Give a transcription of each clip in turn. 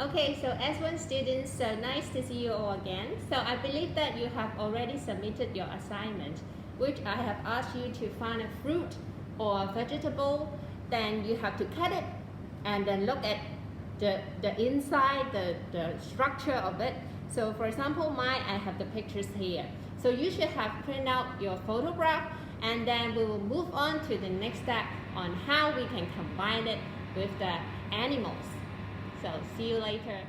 Okay, so S1 students, so nice to see you all again. So I believe that you have already submitted your assignment, which I have asked you to find a fruit or a vegetable, then you have to cut it and then look at the inside, the structure of it. So for example, mine, I have the pictures here. So you should have print out your photograph, and then we will move on to the next step on how we can combine it with the animals. So see you later.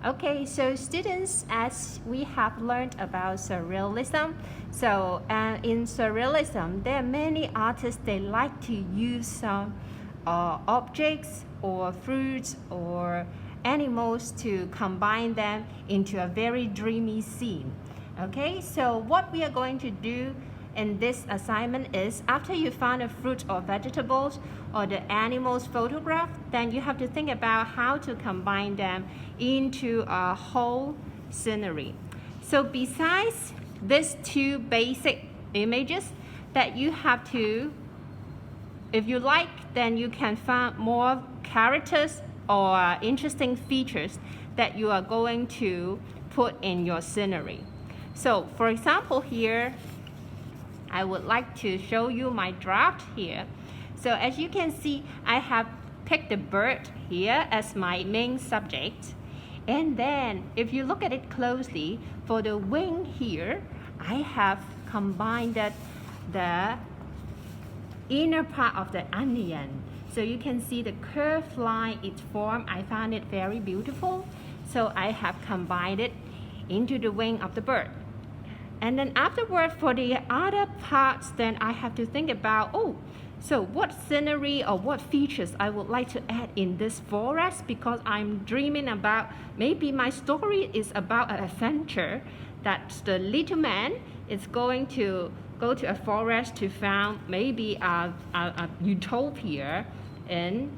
Okay, so students, as we have learned about surrealism, so in surrealism, there are many artists, they like to use some objects or fruits or animals to combine them into a very dreamy scene. Okay, so what we are going to do in this assignment is, after you find a fruit or vegetables or the animal's photograph, then you have to think about how to combine them into a whole scenery. So besides these two basic images that you have to, if you like, then you can find more characters or interesting features that you are going to put in your scenery. So for example, here I would like to show you my draft here. So as you can see, I have picked the bird here as my main subject. And then if you look at it closely, for the wing here, I have combined the inner part of the onion. So you can see the curved line it formed. I found it very beautiful. So I have combined it into the wing of the bird. And then afterward, for the other parts, then I have to think about, so what scenery or what features I would like to add in this forest, because I'm dreaming about, maybe my story is about an adventure that the little man is going to go to a forest to find maybe a utopia in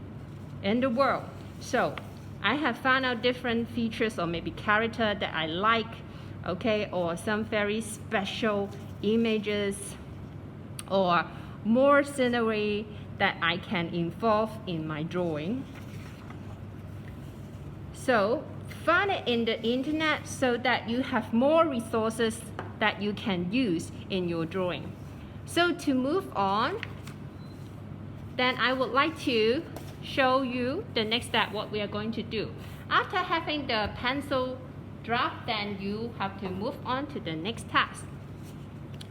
the world. So I have found out different features or maybe character that I like, okay, or some very special images or more scenery that I can involve in my drawing. So find it in the internet so that you have more resources that you can use in your drawing. So to move on, then I would like to show you the next step, what we are going to do. After having the pencil draft, then you have to move on to the next task.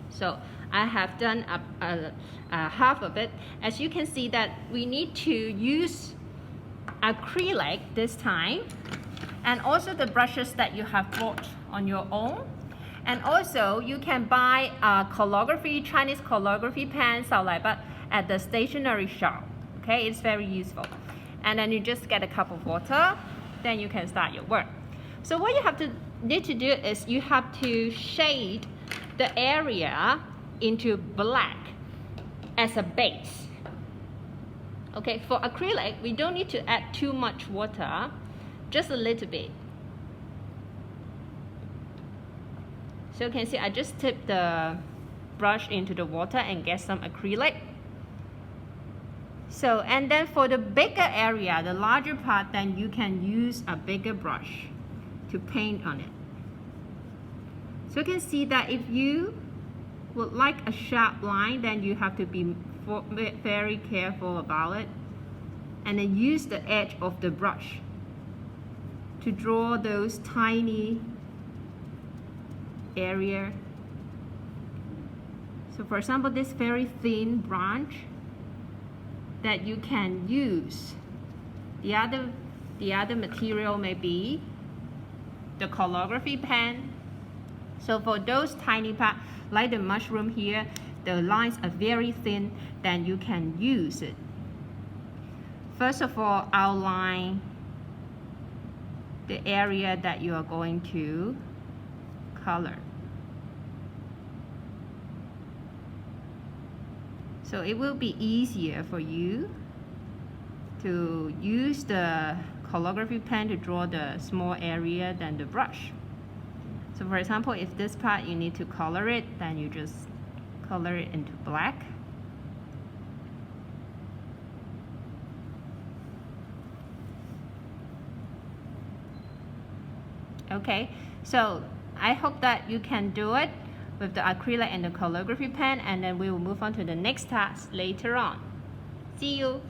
So I have done half of it. As you can see that we need to use acrylic this time, and also the brushes that you have bought on your own. And also you can buy Chinese calligraphy pen at the stationery shop. Okay, it's very useful. And then you just get a cup of water, then you can start your work. So what you need to do is you have to shade the area into black as a base. Okay, for acrylic, we don't need to add too much water, just a little bit. So you can see I just tip the brush into the water and get some acrylic. So, and then for the bigger area, the larger part, then you can use a bigger brush to paint on it. So you can see that if you would like a sharp line, then you have to be very careful about it. And then use the edge of the brush to draw those tiny area. So for example, this very thin branch that you can use. The other material may be the calligraphy pen. So for those tiny parts, like the mushroom here, the lines are very thin, then you can use it. First of all, outline the area that you are going to color. So it will be easier for you to use the calligraphy pen to draw the small area than the brush. So for example, if this part you need to color it, then you just color it into black. Okay, so I hope that you can do it with the acrylic and the calligraphy pen, and then we will move on to the next task later on. See you.